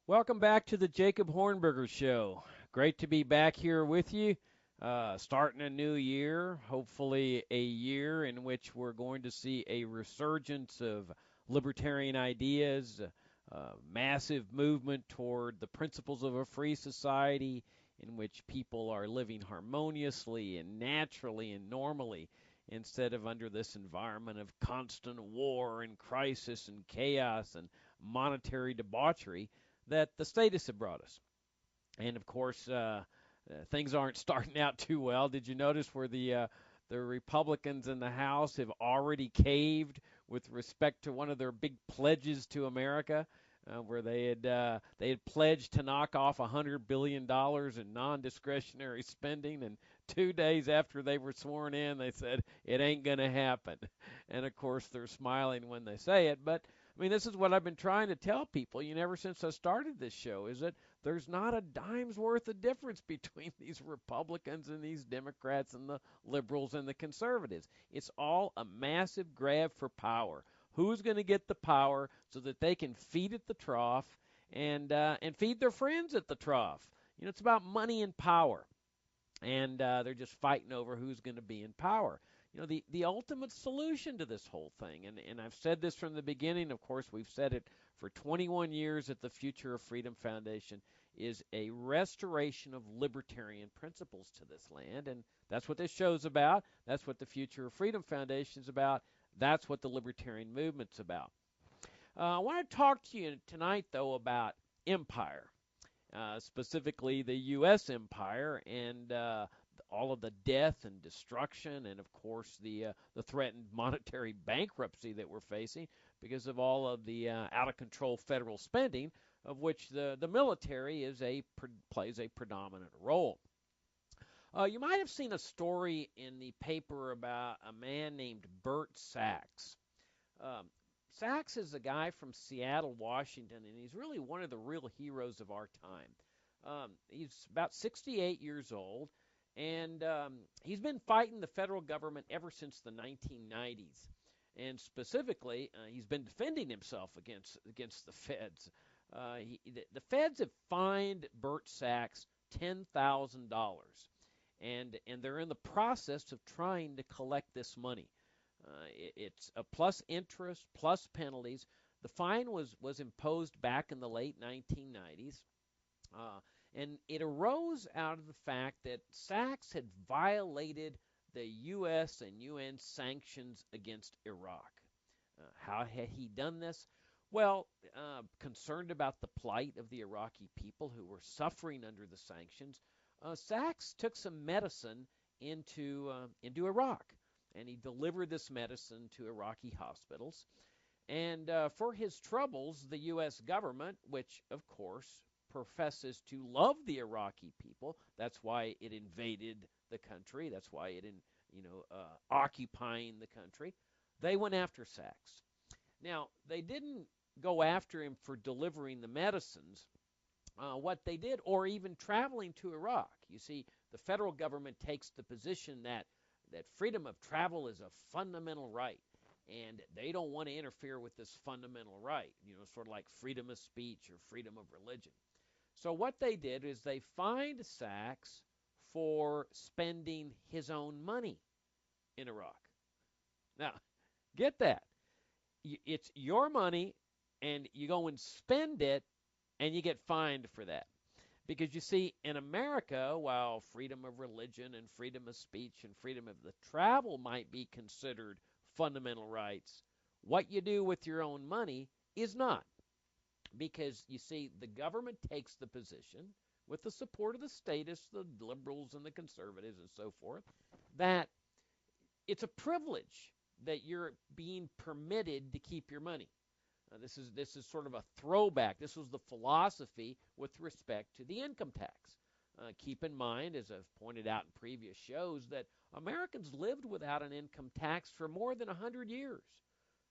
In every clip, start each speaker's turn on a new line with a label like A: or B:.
A: Welcome back to the Jacob Hornberger Show. Great to be back here with you. Starting a new year, hopefully a year in which we're going to see a resurgence of libertarian ideas, massive movement toward the principles of a free society in which people are living harmoniously and naturally and normally instead of under this environment of constant war and crisis and chaos and monetary debauchery that the statists have brought us. And of course, things aren't starting out too well. Did you notice where the Republicans in the House have already caved with respect to one of their big pledges to America, where they had pledged to knock off $100 billion in non-discretionary spending, and 2 days after they were sworn in, they said it ain't going to happen. And of course, they're smiling when they say it, but I mean, this is what I've been trying to tell people, ever since I started this show, is that there's not a dime's worth of difference between these Republicans and these Democrats and the liberals and the conservatives. It's all a massive grab for power. Who's going to get the power so that they can feed at the trough and feed their friends at the trough? It's about money and power, and they're just fighting over who's going to be in power. The ultimate solution to this whole thing, and I've said this from the beginning, of course, we've said it for 21 years at the Future of Freedom Foundation, is a restoration of libertarian principles to this land. And that's what this show's about. That's what the Future of Freedom Foundation is about. That's what the libertarian movement's about. I want to talk to you tonight, though, about empire, specifically the U.S. empire, and all of the death and destruction, and of course the threatened monetary bankruptcy that we're facing because of all of the out of control federal spending, of which the military plays a predominant role. You might have seen a story in the paper about a man named Bert Sachs. Um, Sachs is a guy from Seattle, Washington, and he's really one of the real heroes of our time. He's about 68 years old, and he's been fighting the federal government ever since the 1990s. And specifically, he's been defending himself against the feds. The feds have fined Bert Sachs $10,000, and they're in the process of trying to collect this money. It's a plus interest, plus penalties. The fine was imposed back in the late 1990s, uh, and it arose out of the fact that Sachs had violated the U.S. and UN sanctions against Iraq. How had he done this? Well, concerned about the plight of the Iraqi people who were suffering under the sanctions, Sachs took some medicine into Iraq, and he delivered this medicine to Iraqi hospitals. And for his troubles, the U.S. government, which of course professes to love the Iraqi people, that's why it invaded the country, that's why occupying the country, they went after Sachs. Now, they didn't go after him for delivering the medicines. What they did, or even traveling to Iraq. You see, the federal government takes the position that freedom of travel is a fundamental right, and they don't want to interfere with this fundamental right, sort of like freedom of speech or freedom of religion. So what they did is they fined Sachs for spending his own money in Iraq. Now, get that. It's your money, and you go and spend it, and you get fined for that. Because you see, in America, while freedom of religion and freedom of speech and freedom of the travel might be considered fundamental rights, what you do with your own money is not. Because you see, the government takes the position, with the support of the statists, the liberals, and the conservatives, and so forth, that it's a privilege that you're being permitted to keep your money. This is sort of a throwback. This was the philosophy with respect to the income tax. Keep in mind, as I've pointed out in previous shows, that Americans lived without an income tax for more than 100 years.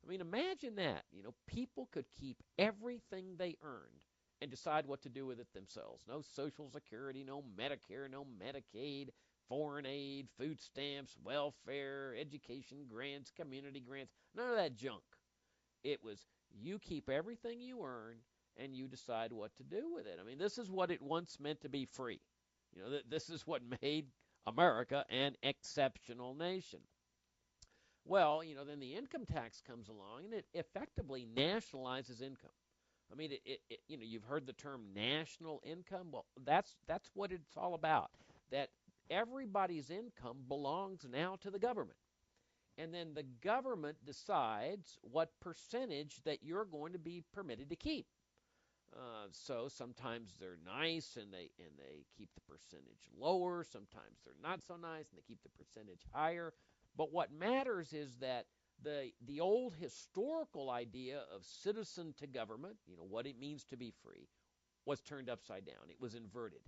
A: I mean, imagine that. People could keep everything they earned and decide what to do with it themselves. No Social Security, no Medicare, no Medicaid, foreign aid, food stamps, welfare, education grants, community grants, none of that junk. It was you keep everything you earn and you decide what to do with it. I mean, this is what it once meant to be free. This is what made America an exceptional nation. Well, then the income tax comes along and it effectively nationalizes income. I mean, you've heard the term national income. Well, that's what it's all about. That everybody's income belongs now to the government. And then the government decides what percentage that you're going to be permitted to keep. So sometimes they're nice and they keep the percentage lower. Sometimes they're not so nice and they keep the percentage higher. But what matters is that the old historical idea of citizen to government, what it means to be free, was turned upside down. It was inverted.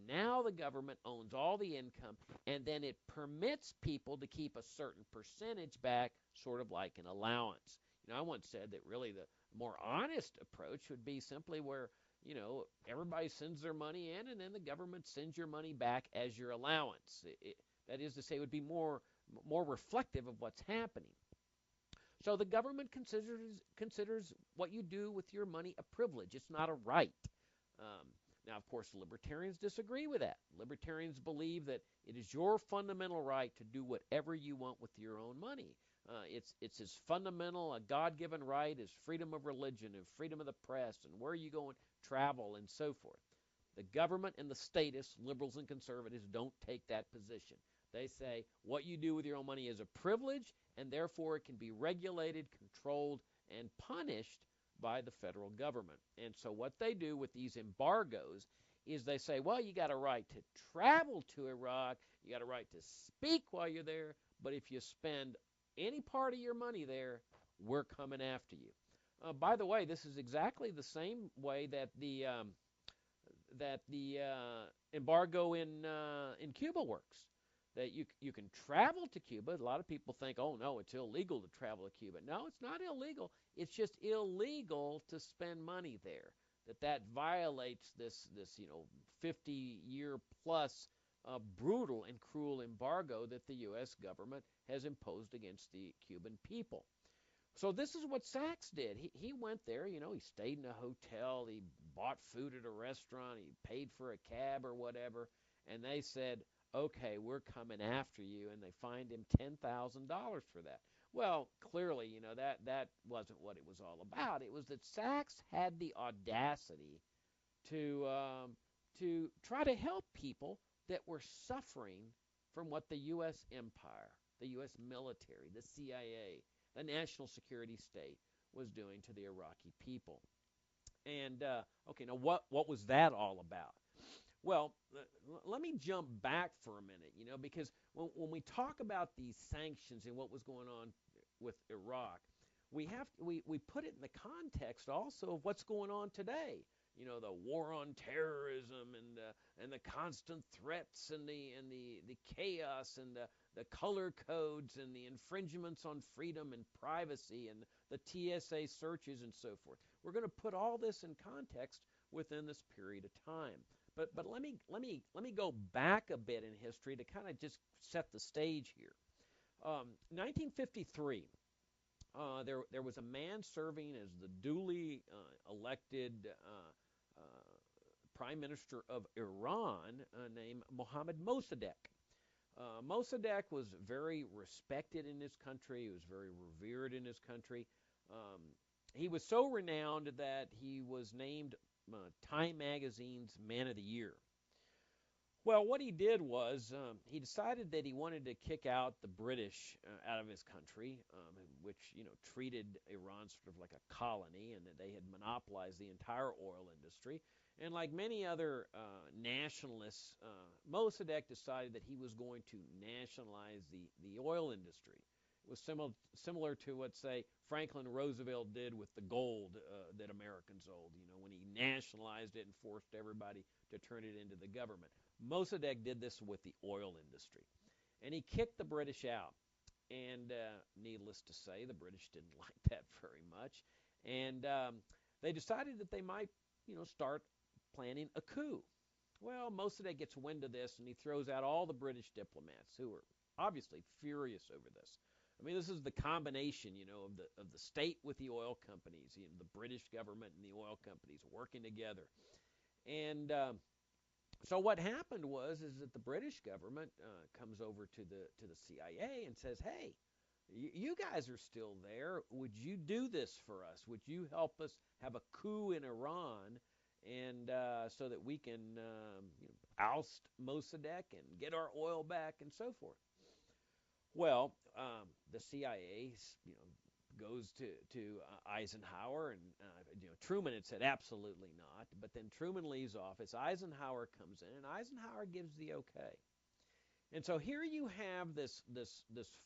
A: Now the government owns all the income, and then it permits people to keep a certain percentage back, sort of like an allowance. I once said that really the more honest approach would be simply where, everybody sends their money in, and then the government sends your money back as your allowance. That is to say, it would be more reflective of what's happening. So the government considers what you do with your money a privilege. It's not a right. Now, of course, libertarians disagree with that. Libertarians believe that it is your fundamental right to do whatever you want with your own money. It's as fundamental a God-given right as freedom of religion and freedom of the press and where you go and travel and so forth. The government and the statists, liberals and conservatives, don't take that position. They say what you do with your own money is a privilege, and therefore it can be regulated, controlled, and punished by the federal government. And so what they do with these embargoes is they say, well, you got a right to travel to Iraq, you got a right to speak while you're there, but if you spend any part of your money there, we're coming after you. By the way, this is exactly the same way that the embargo in Cuba works. That you can travel to Cuba. A lot of people think, oh no, it's illegal to travel to Cuba. No, it's not illegal. It's just illegal to spend money there. That violates this 50-year plus brutal and cruel embargo that the U.S. government has imposed against the Cuban people. So this is what Sachs did. He went there, he stayed in a hotel, he bought food at a restaurant, he paid for a cab or whatever, and they said, okay, we're coming after you, and they fined him $10,000 for that. Well, clearly, that wasn't what it was all about. It was that Sachs had the audacity to try to help people that were suffering from what the U.S. empire, the U.S. military, the CIA, the national security state was doing to the Iraqi people. And, okay, now what was that all about? Well, let me jump back for a minute, because when we talk about these sanctions and what was going on with Iraq, we put it in the context also of what's going on today. The war on terrorism and the constant threats and the chaos and the color codes and the infringements on freedom and privacy and the TSA searches and so forth. We're going to put all this in context within this period of time. But let me go back a bit in history to kind of just set the stage here. 1953, there was a man serving as the duly elected Prime Minister of Iran named Mohammad Mossadegh. Mossadegh was very respected in his country. He was very revered in his country. He was so renowned that he was named Time Magazine's Man of the Year. Well, what he did was he decided that he wanted to kick out the British out of his country, which treated Iran sort of like a colony, and that they had monopolized the entire oil industry. And like many other nationalists, Mossadegh decided that he was going to nationalize the oil industry. It was similar to what, say, Franklin Roosevelt did with the gold that Americans owned, when he nationalized it and forced everybody to turn it into the government. Mossadegh did this with the oil industry. And he kicked the British out. And needless to say, the British didn't like that very much. And they decided that they might, start planning a coup. Well, Mossadegh gets wind of this, and he throws out all the British diplomats who were obviously furious over this. I mean, this is the combination, of the state with the oil companies, the British government and the oil companies working together. And so what happened is that the British government comes over to the CIA and says, "Hey, you guys are still there. Would you do this for us? Would you help us have a coup in Iran, and so that we can oust Mossadegh and get our oil back and so forth?" Well, the CIA, goes to Eisenhower, and Truman had said absolutely not. But then Truman leaves office. Eisenhower comes in, and Eisenhower gives the okay. And so here you have this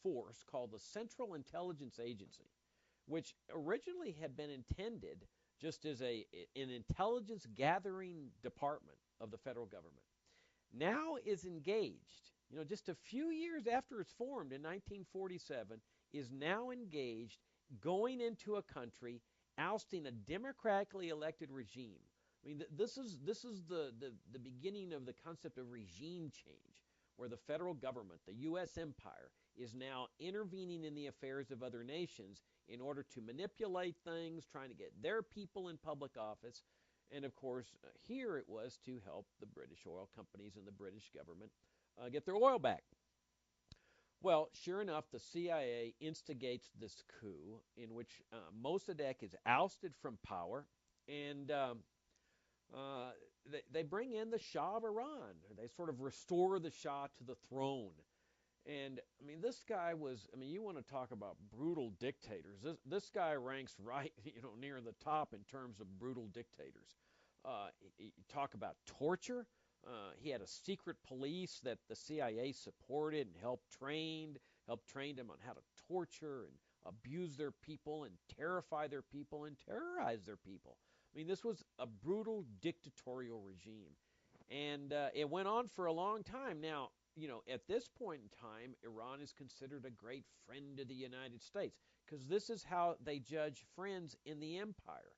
A: force called the Central Intelligence Agency, which originally had been intended just as an intelligence gathering department of the federal government. Now is engaged, just a few years after it's formed in 1947, is now engaged going into a country, ousting a democratically elected regime. I mean, this is the beginning of the concept of regime change, where the federal government, the U.S. empire, is now intervening in the affairs of other nations in order to manipulate things, trying to get their people in public office. And of course, here it was to help the British oil companies and the British government get their oil back. Well, sure enough, the CIA instigates this coup in which Mossadegh is ousted from power, and they bring in the Shah of Iran. They sort of restore the Shah to the throne. And, I mean, this guy was, you want to talk about brutal dictators. This guy ranks right, near the top in terms of brutal dictators. You talk about torture. He had a secret police that the CIA supported and helped train them on how to torture and abuse their people and terrify their people and terrorize their people. I mean, this was a brutal dictatorial regime. And it went on for a long time. Now, at this point in time, Iran is considered a great friend of the United States, because this is how they judge friends in the empire.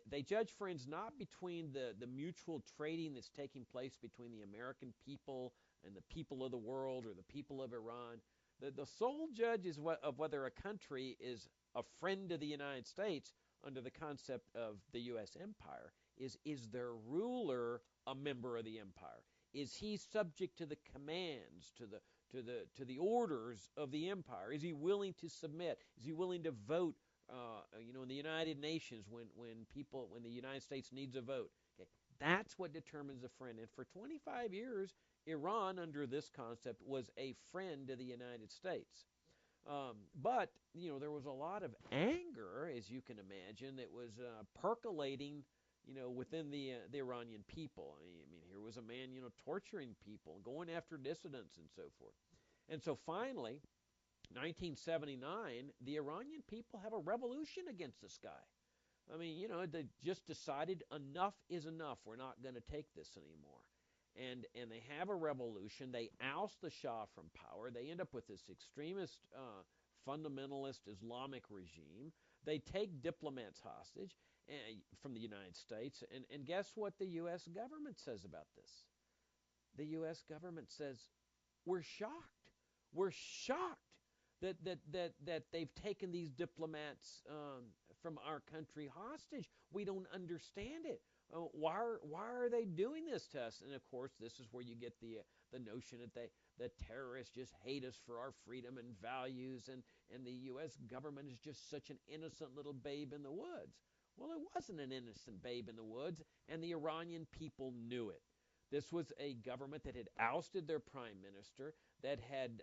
A: They judge friends not between the mutual trading that's taking place between the American people and the people of the world or the people of Iran. The sole judge of whether a country is a friend of the United States under the concept of the U.S. empire is their ruler a member of the empire? Is he subject to the commands, to the orders of the empire? Is he willing to submit? Is he willing to vote? In the United Nations when the United States needs a vote. Okay, that's what determines a friend. And for 25 years, Iran, under this concept, was a friend of the United States. But there was a lot of anger, as you can imagine, that was percolating within the Iranian people. I mean, here was a man, torturing people, going after dissidents and so forth. And so finally, 1979, the Iranian people have a revolution against this guy. I mean, they just decided enough is enough. We're not going to take this anymore. And they have a revolution. They oust the Shah from power. They end up with this extremist, fundamentalist Islamic regime. They take diplomats hostage from the United States. And guess what the U.S. government says about this? The U.S. government says, we're shocked. We're shocked that they've taken these diplomats from our country hostage. We don't understand it. Why are they doing this to us? And of course, this is where you get the notion that terrorists just hate us for our freedom and values, and the U.S. government is just such an innocent little babe in the woods. Well, it wasn't an innocent babe in the woods, and the Iranian people knew it. This was a government that had ousted their prime minister, that had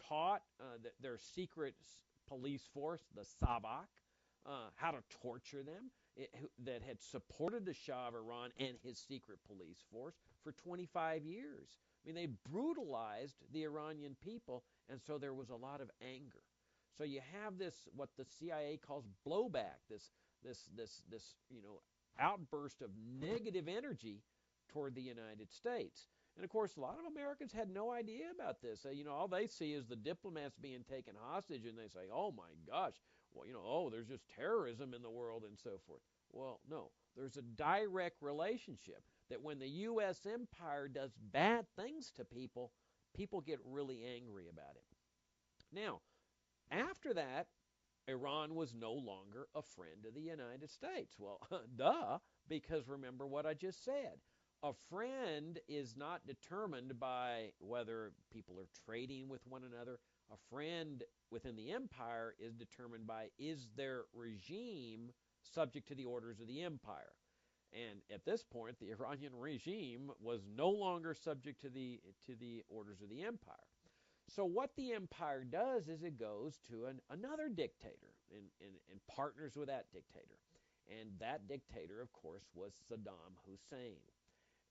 A: taught their secret police force, the Savak, how to torture them, that had supported the Shah of Iran and his secret police force for 25 years. I mean, they brutalized the Iranian people, and so there was a lot of anger. So you have this, what the CIA calls blowback, this outburst of negative energy toward the United States. And of course, a lot of Americans had no idea about this. All they see is the diplomats being taken hostage, and they say, oh my gosh, well, there's just terrorism in the world and so forth. Well, no, there's a direct relationship that when the U.S. empire does bad things to people, people get really angry about it. Now, After that, Iran was no longer a friend of the United States. Well, duh, because remember what I just said. A friend is not determined by whether people are trading with one another. A friend within the empire is determined by, is their regime subject to the orders of the empire? And at this point, the Iranian regime was no longer subject to the orders of the empire. So what the empire does is it goes to another dictator and partners with that dictator. And that dictator, of course, was Saddam Hussein.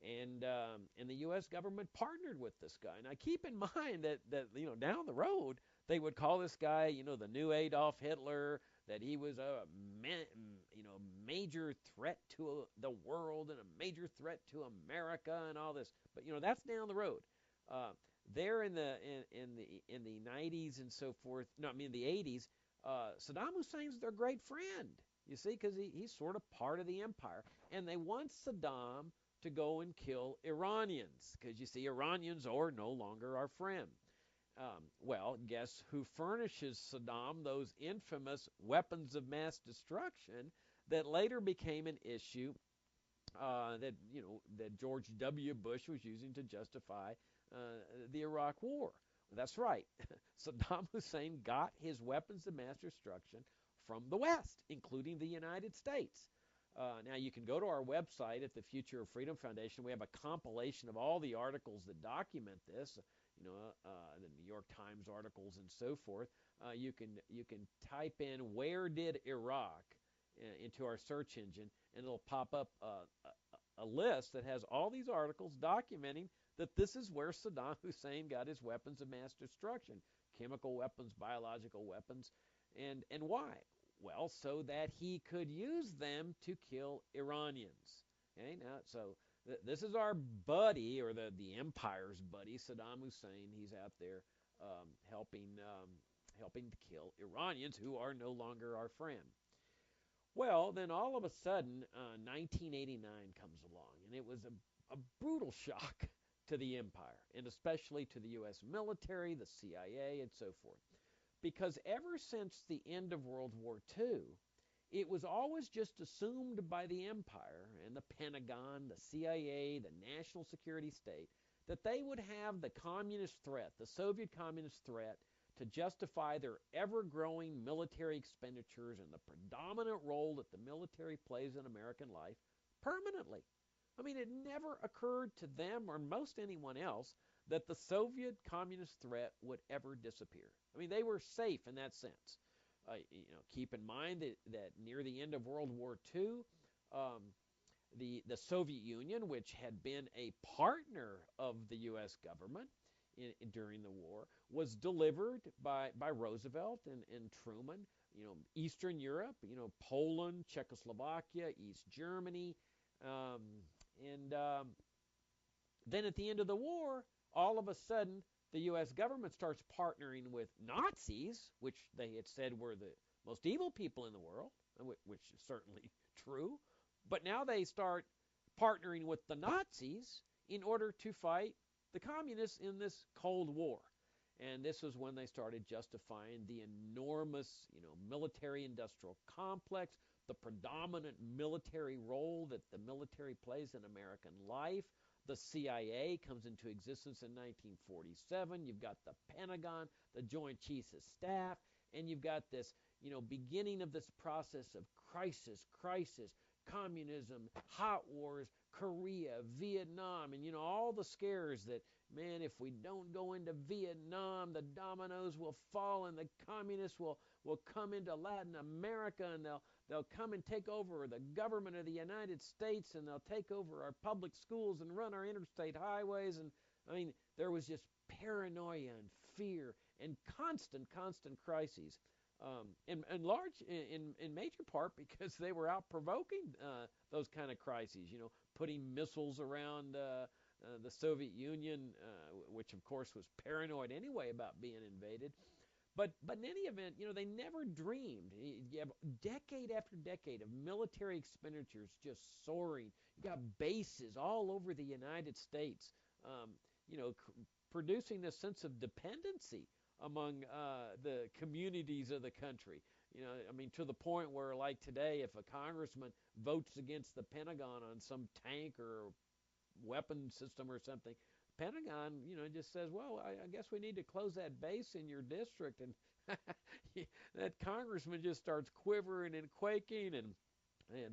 A: And the U.S. government partnered with this guy. Now keep in mind that down the road they would call this guy the new Adolf Hitler, that he was a major threat to the world and a major threat to America and all this. But that's down the road. There in the 90s and so forth. No, I mean the 80s. Saddam Hussein's their great friend. You see, because he's sort of part of the empire, and they want Saddam to go and kill Iranians, because you see, Iranians are no longer our friend. Well, guess who furnishes Saddam those infamous weapons of mass destruction that later became an issue that George W. Bush was using to justify the Iraq War? That's right. Saddam Hussein got his weapons of mass destruction from the West, including the United States. Now, you can go to our website at the Future of Freedom Foundation. We have a compilation of all the articles that document this, the New York Times articles and so forth. You can type in "where did Iraq" into our search engine, and it'll pop up a list that has all these articles documenting that this is where Saddam Hussein got his weapons of mass destruction, chemical weapons, biological weapons, and why? Well, so that he could use them to kill Iranians. Okay, now, so this is our buddy, or the empire's buddy, Saddam Hussein. He's out there helping to kill Iranians who are no longer our friend. Well, then all of a sudden, 1989 comes along, and it was a brutal shock to the empire, and especially to the U.S. military, the CIA, and so forth. Because ever since the end of World War II, it was always just assumed by the empire and the Pentagon, the CIA, the national security state, that they would have the communist threat, the Soviet communist threat, to justify their ever-growing military expenditures and the predominant role that the military plays in American life permanently. I mean, it never occurred to them or most anyone else that the Soviet communist threat would ever disappear. I mean, they were safe in that sense. Keep in mind that near the end of World War II, the Soviet Union, which had been a partner of the U.S. government during the war, was delivered by Roosevelt and Truman. Eastern Europe, Poland, Czechoslovakia, East Germany, and then at the end of the war, all of a sudden, the U.S. government starts partnering with Nazis, which they had said were the most evil people in the world, which is certainly true. But now they start partnering with the Nazis in order to fight the communists in this Cold War. And this was when they started justifying the enormous, military-industrial complex, the predominant military role that the military plays in American life. The CIA comes into existence in 1947. You've got the Pentagon, the Joint Chiefs of Staff, and you've got this, beginning of this process of crisis, communism, hot wars, Korea, Vietnam, and all the scares that, man, if we don't go into Vietnam, the dominoes will fall and the communists will come into Latin America, and they'll come and take over the government of the United States, and they'll take over our public schools and run our interstate highways. And I mean, there was just paranoia and fear and constant crises. In major part because they were out provoking those kind of crises, putting missiles around the Soviet Union, which of course was paranoid anyway about being invaded. But in any event, they never dreamed. You have decade after decade of military expenditures just soaring. You got bases all over the United States, producing this sense of dependency among the communities of the country. I mean, to the point where, like today, if a congressman votes against the Pentagon on some tank or weapon system or something, Pentagon, just says, well, I guess we need to close that base in your district. And that congressman just starts quivering and quaking, and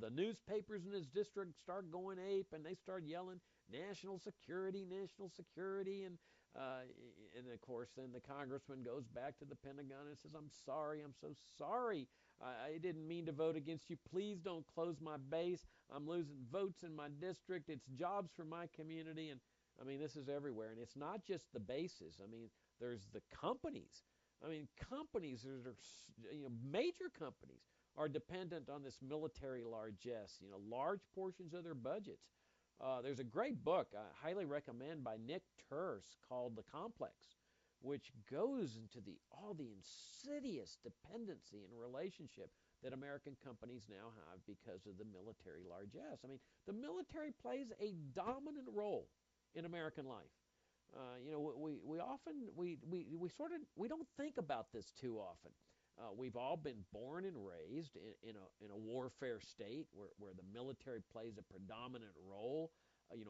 A: the newspapers in his district start going ape, and they start yelling national security, national security, and of course then the congressman goes back to the Pentagon and says, I'm sorry, I'm so sorry, I didn't mean to vote against you. Please don't close my base. I'm losing votes in my district. It's jobs for my community. And I mean, this is everywhere, and it's not just the bases. I mean, there's the companies. I mean, companies that are, major companies are dependent on this military largesse, large portions of their budgets. There's a great book I highly recommend by Nick Turse called The Complex, which goes into all the insidious dependency and relationship that American companies now have because of the military largesse. I mean, the military plays a dominant role in American life. We often we don't think about this too often. We've all been born and raised in a warfare state where the military plays a predominant role.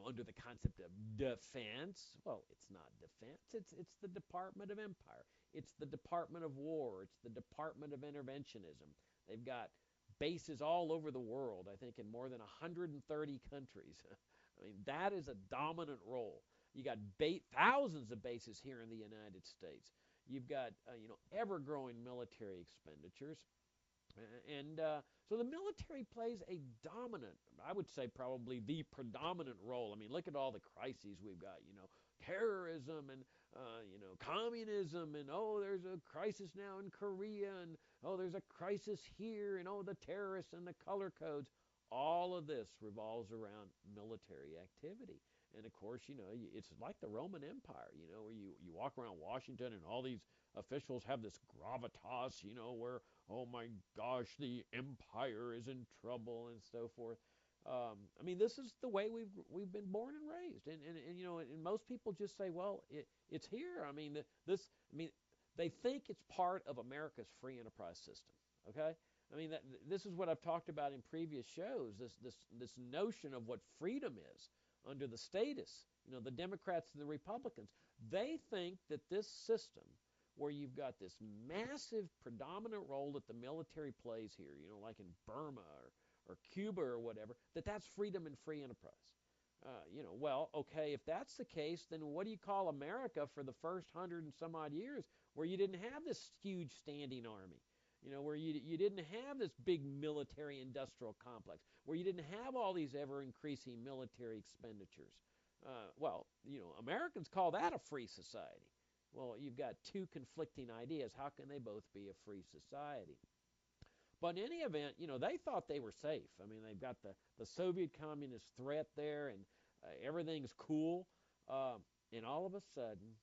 A: Under the concept of defense. Well, it's not defense. It's the Department of Empire. It's the Department of War. It's the Department of Interventionism. They've got bases all over the world. I think in more than 130 countries. I mean, that is a dominant role. You got thousands of bases here in the United States. You've got ever-growing military expenditures, and so the military plays a dominant, I would say probably the predominant role. I mean, look at all the crises we've got. Terrorism and communism, and there's a crisis now in Korea, and there's a crisis here, and the terrorists and the color codes. All of this revolves around military activity. And of course, it's like the Roman Empire, where you walk around Washington and all these officials have this gravitas, where, oh my gosh, the empire is in trouble and so forth. I mean, this is the way we've been born and raised, and most people just say, well, it's here. I mean, they think it's part of America's free enterprise system. Okay. I mean, this is what I've talked about in previous shows, this notion of what freedom is under the statists, the Democrats and the Republicans. They think that this system, where you've got this massive predominant role that the military plays here, like in Burma or Cuba or whatever, that's freedom and free enterprise. Well, okay, if that's the case, then what do you call America for the first 100 and some odd years where you didn't have this huge standing army? Where you didn't have this big military industrial complex, where you didn't have all these ever-increasing military expenditures. Americans call that a free society. Well, you've got two conflicting ideas. How can they both be a free society? But in any event, they thought they were safe. I mean, they've got the Soviet communist threat there, and everything's cool. And all of a sudden,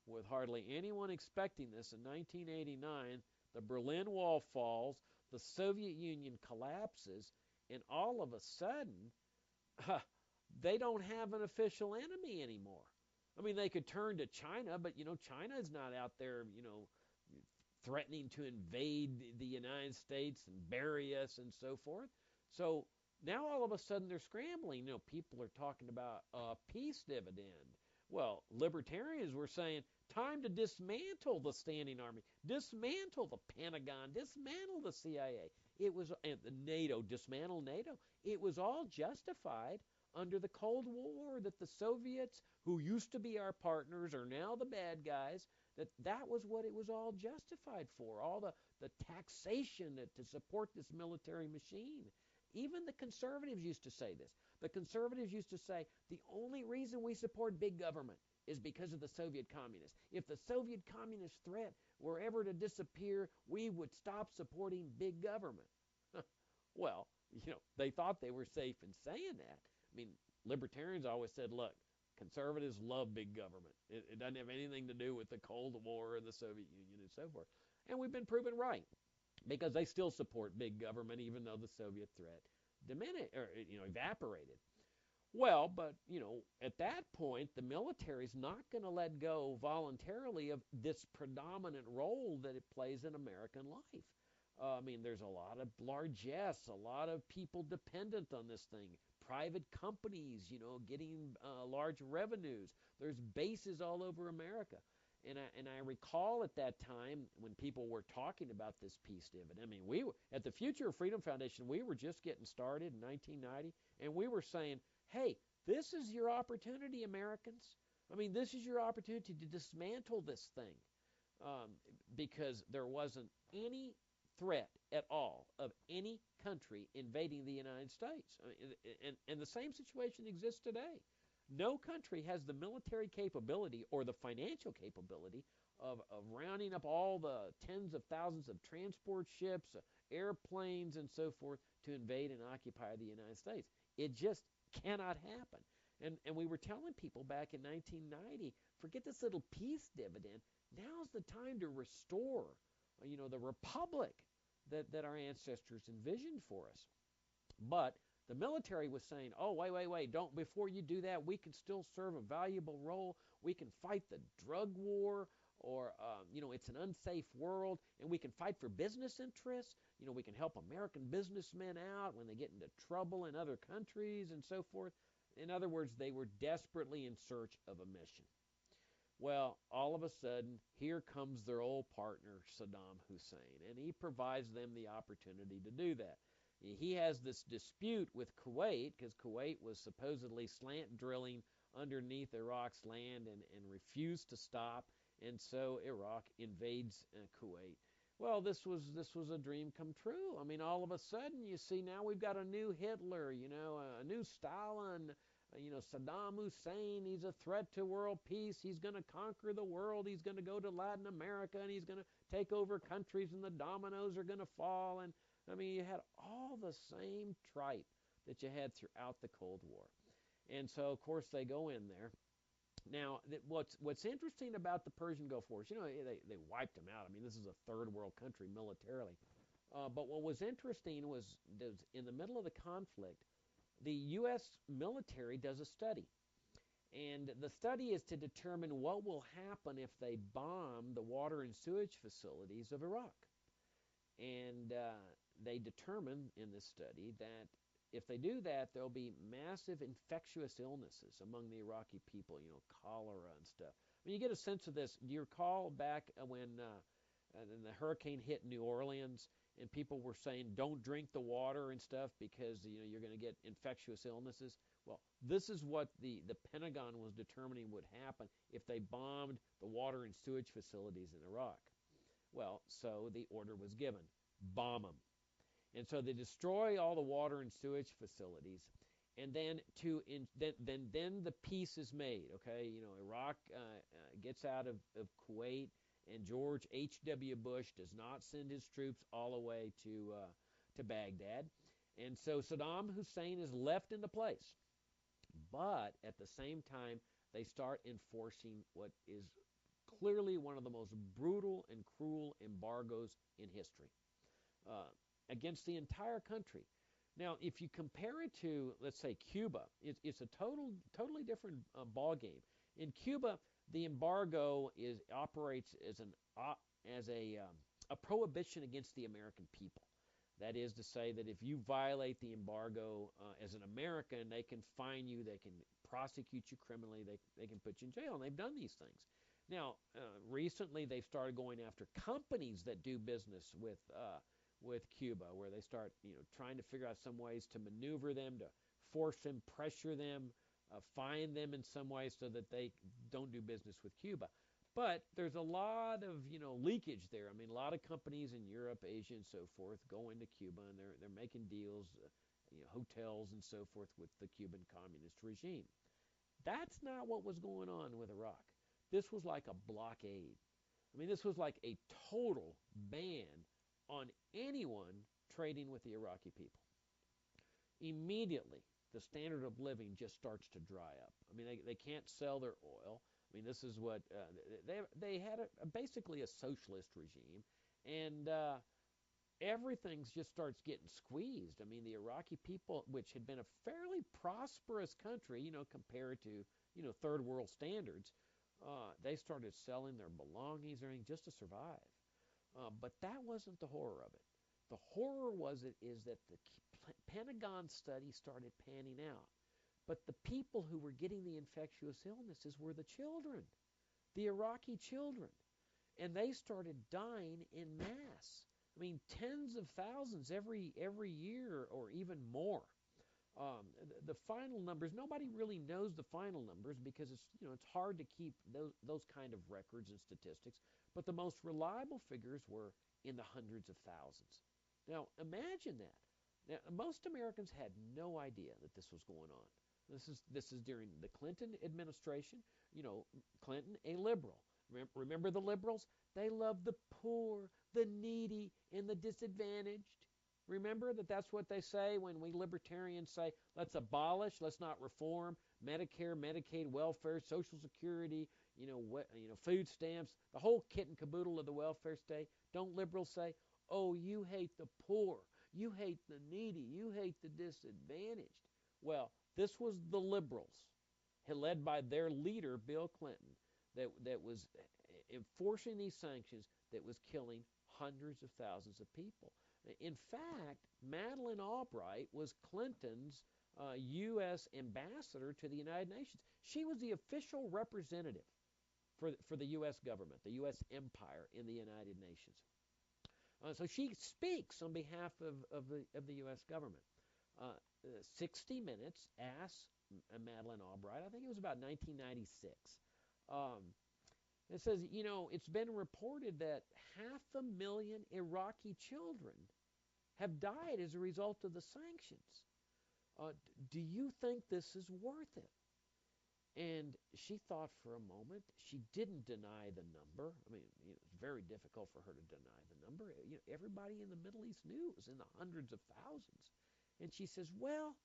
A: with hardly anyone expecting this, in 1989, the Berlin Wall falls, the Soviet Union collapses, and all of a sudden, they don't have an official enemy anymore. I mean, they could turn to China, but, China is not out there, threatening to invade the United States and bury us and so forth. So now all of a sudden they're scrambling. People are talking about a peace dividend. Well, libertarians were saying, time to dismantle the standing army, dismantle the Pentagon, dismantle the CIA. And the NATO, dismantle NATO. It was all justified under the Cold War, that the Soviets, who used to be our partners, are now the bad guys. That was what it was all justified for, all the taxation to support this military machine. Even the conservatives used to say this. The conservatives used to say, the only reason we support big government is because of the Soviet communists. If the Soviet communist threat were ever to disappear, we would stop supporting big government. Well, they thought they were safe in saying that. I mean, libertarians always said, look, conservatives love big government. It doesn't have anything to do with the Cold War and the Soviet Union and so forth. And we've been proven right, because they still support big government even though the Soviet threat evaporated. Well, but at that point, the military's not going to let go voluntarily of this predominant role that it plays in American life. I mean, there's a lot of largesse, a lot of people dependent on this thing. Private companies, getting large revenues. There's bases all over America. And I recall at that time when people were talking about this peace dividend. I mean, we were at the Future of Freedom Foundation. We were just getting started in 1990, and we were saying, "Hey, this is your opportunity, Americans. I mean, this is your opportunity to dismantle this thing." um, because there wasn't any threat at all of any country invading the United States. I mean, and the same situation exists today. No country has the military capability or the financial capability of rounding up all the tens of thousands of transport ships, airplanes, and so forth to invade and occupy the United States. It just cannot happen. And we were telling people back in 1990, forget this little peace dividend. Now's the time to restore, the republic that our ancestors envisioned for us. But the military was saying, "Oh, wait, don't, before you do that, we can still serve a valuable role. We can fight the drug war, or, it's an unsafe world, and we can fight for business interests. We can help American businessmen out when they get into trouble in other countries and so forth." In other words, they were desperately in search of a mission. Well, all of a sudden, here comes their old partner, Saddam Hussein, and he provides them the opportunity to do that. He has this dispute with Kuwait because Kuwait was supposedly slant drilling underneath Iraq's land and refused to stop, and so Iraq invades Kuwait. Well, this was a dream come true. I mean, all of a sudden, you see now we've got a new Hitler, a new Stalin, Saddam Hussein. He's a threat to world peace. He's going to conquer the world. He's going to go to Latin America, and he's going to take over countries, and the dominoes are going to fall. And I mean, you had all the same tripe that you had throughout the Cold War. And so, of course, they go in there. Now, what's interesting about the Persian Gulf Wars, they wiped them out. I mean, this is a third world country militarily. But what was interesting was in the middle of the conflict, the U.S. military does a study. And the study is to determine what will happen if they bomb the water and sewage facilities of Iraq. And they determine in this study that if they do that, there'll be massive infectious illnesses among the Iraqi people, cholera and stuff. I mean, you get a sense of this. Do you recall back when the hurricane hit New Orleans and people were saying, don't drink the water and stuff because, you're going to get infectious illnesses? Well, this is what the Pentagon was determining would happen if they bombed the water and sewage facilities in Iraq. Well, so the order was given, bomb them. And so they destroy all the water and sewage facilities, and then then the peace is made. Okay, Iraq gets out of Kuwait, and George H.W. Bush does not send his troops all the way to Baghdad, and so Saddam Hussein is left in the place. But at the same time, they start enforcing what is clearly one of the most brutal and cruel embargoes in history. Against the entire country. Now, if you compare it to, let's say, Cuba, it's a totally different ball game. In Cuba, the embargo operates as a prohibition against the American people. That is to say that if you violate the embargo as an American, they can fine you, they can prosecute you criminally, they can put you in jail, and they've done these things. Now, recently they've started going after companies that do business with Cuba, where they start, trying to figure out some ways to maneuver them, to force them, pressure them, fine them in some way so that they don't do business with Cuba. But there's a lot of, leakage there. I mean, a lot of companies in Europe, Asia, and so forth go into Cuba, and they're making deals, hotels and so forth with the Cuban communist regime. That's not what was going on with Iraq. This was like a blockade. I mean, this was like a total ban on anyone trading with the Iraqi people. Immediately, the standard of living just starts to dry up. I mean, they can't sell their oil. I mean, this is what they had basically a socialist regime, and
B: everything just starts getting squeezed. I mean, the Iraqi people, which had been a fairly prosperous country, compared to, third world standards, they started selling their belongings and everything just to survive. But that wasn't the horror of it. The horror is that the Pentagon study started panning out. But the people who were getting the infectious illnesses were the children, the Iraqi children, and they started dying in mass. I mean, tens of thousands every year, or even more. The final numbers, nobody really knows the final numbers because it's hard to keep those kind of records and statistics. But the most reliable figures were in the hundreds of thousands. Now imagine that. Now, most Americans had no idea that this was going on. This is during the Clinton administration. Clinton, a liberal. Remember the liberals? They love the poor, the needy, and the disadvantaged. Remember that's what they say when we libertarians say, let's abolish, let's not reform Medicare, Medicaid, welfare, Social Security, food stamps, the whole kit and caboodle of the welfare state. Don't liberals say, oh, you hate the poor, you hate the needy, you hate the disadvantaged? Well, this was the liberals, led by their leader, Bill Clinton, that was enforcing these sanctions that was killing hundreds of thousands of people. In fact, Madeleine Albright was Clinton's U.S. ambassador to the United Nations. She was the official representative for the U.S. government, the U.S. empire in the United Nations. So she speaks on behalf of the U.S. government. 60 Minutes asked Madeleine Albright, I think it was about 1996. It says, it's been reported that 500,000 Iraqi children have died as a result of the sanctions. Do you think this is worth it? And she thought for a moment. She didn't deny the number. I mean, it's very difficult for her to deny the number. Everybody in the Middle East knew it was in the hundreds of thousands. And she says, well,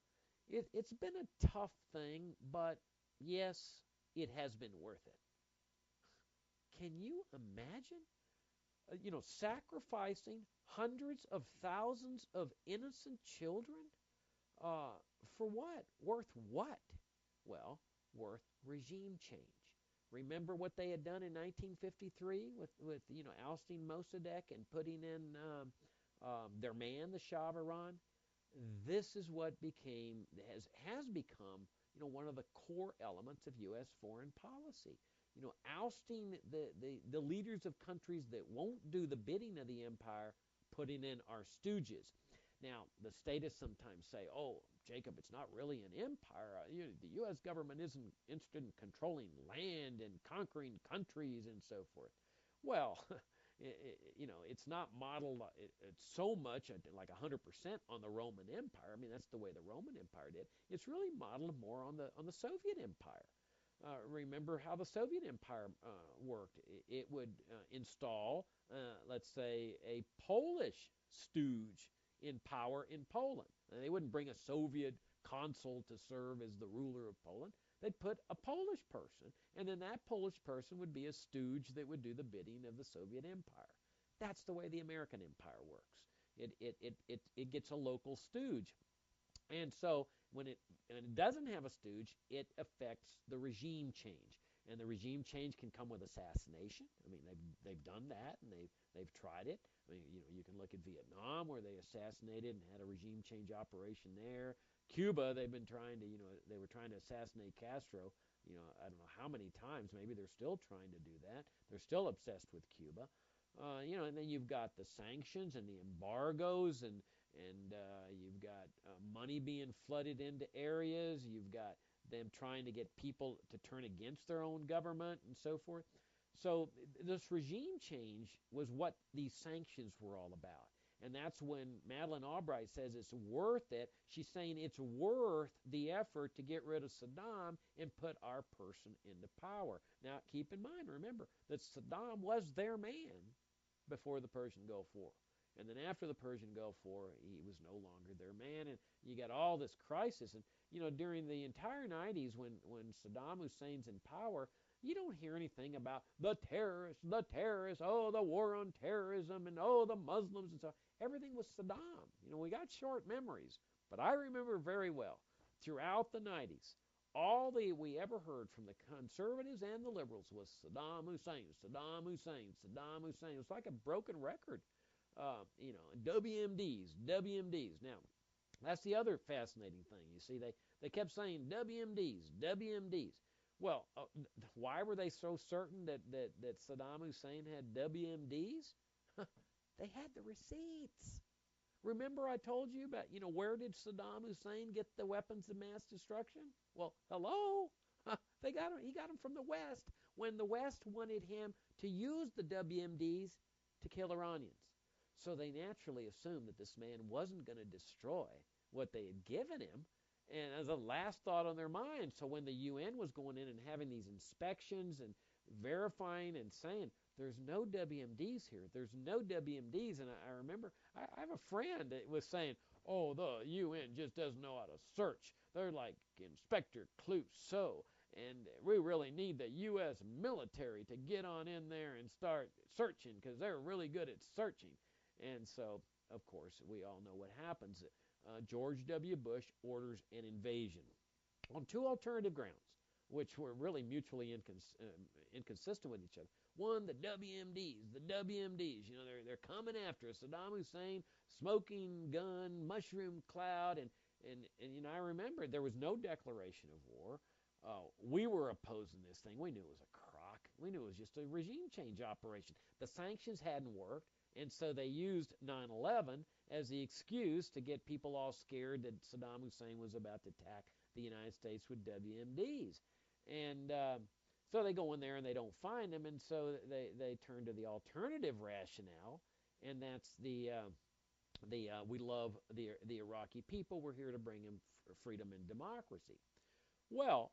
B: it's been a tough thing, but yes, it has been worth it. Can you imagine? Sacrificing hundreds of thousands of innocent children? For what? Worth what? Well, worth regime change. Remember what they had done in 1953 with ousting Mossadegh and putting in their man, the Shah of Iran? This is what has become one of the core elements of U.S. foreign policy. Ousting the leaders of countries that won't do the bidding of the empire, putting in our stooges. Now, the statists sometimes say, oh, Jacob, it's not really an empire. The U.S. government isn't interested in controlling land and conquering countries and so forth. Well, it's not modeled so much, like 100% on the Roman Empire. I mean, that's the way the Roman Empire did. It's really modeled more on the Soviet Empire. Remember how the Soviet Empire worked. It would install, let's say, a Polish stooge in power in Poland. And they wouldn't bring a Soviet consul to serve as the ruler of Poland. They'd put a Polish person, and then that Polish person would be a stooge that would do the bidding of the Soviet Empire. That's the way the American Empire works. It gets a local stooge. And so when it doesn't have a stooge, it affects the regime change. And the regime change can come with assassination. I mean, they've done that, and they've tried it. I mean, you can look at Vietnam, where they assassinated and had a regime change operation there. Cuba, they've been trying to, they were trying to assassinate Castro. I don't know how many times. Maybe they're still trying to do that. They're still obsessed with Cuba. And then you've got the sanctions and the embargoes, and you've got money being flooded into areas. You've got them trying to get people to turn against their own government and so forth. So this regime change was what these sanctions were all about. And that's when Madeleine Albright says it's worth it. She's saying it's worth the effort to get rid of Saddam and put our person into power. Now, keep in mind, remember, that Saddam was their man before the Persian Gulf War. And then after the Persian Gulf War, he was no longer their man. And you got all this crisis. And, during the entire 90s, when Saddam Hussein's in power, You don't hear anything about the terrorists, oh, the war on terrorism, and oh, the Muslims and so. Everything was Saddam. We got short memories, but I remember very well throughout the 90s, all we ever heard from the conservatives and the liberals was Saddam Hussein, Saddam Hussein, Saddam Hussein. It was like a broken record. WMDs, WMDs. Now, that's the other fascinating thing. You see, they kept saying WMDs, WMDs. Well, why were they so certain that Saddam Hussein had WMDs? They had the receipts. Remember I told you about, where did Saddam Hussein get the weapons of mass destruction? Well, hello. He got them from the West when the West wanted him to use the WMDs to kill Iranians. So they naturally assumed that this man wasn't going to destroy what they had given him, and as a last thought on their mind. So when the UN was going in and having these inspections and verifying and saying, there's no WMDs here, there's no WMDs, and I remember I have a friend that was saying, oh, the UN just doesn't know how to search. They're like Inspector Clouseau, and we really need the U.S. military to get on in there and start searching because they're really good at searching. And so, of course, we all know what happens. George W. Bush orders an invasion on two alternative grounds, which were really mutually inconsistent with each other. One, the WMDs, they're coming after us. Saddam Hussein, smoking gun, mushroom cloud, and I remember there was no declaration of war. We were opposing this thing. We knew it was a crock. We knew it was just a regime change operation. The sanctions hadn't worked, and so they used 9/11 as the excuse to get people all scared that Saddam Hussein was about to attack the United States with WMDs. And so they go in there and they don't find them, and so they turn to the alternative rationale, and that's we love the Iraqi people. We're here to bring them freedom and democracy. Well,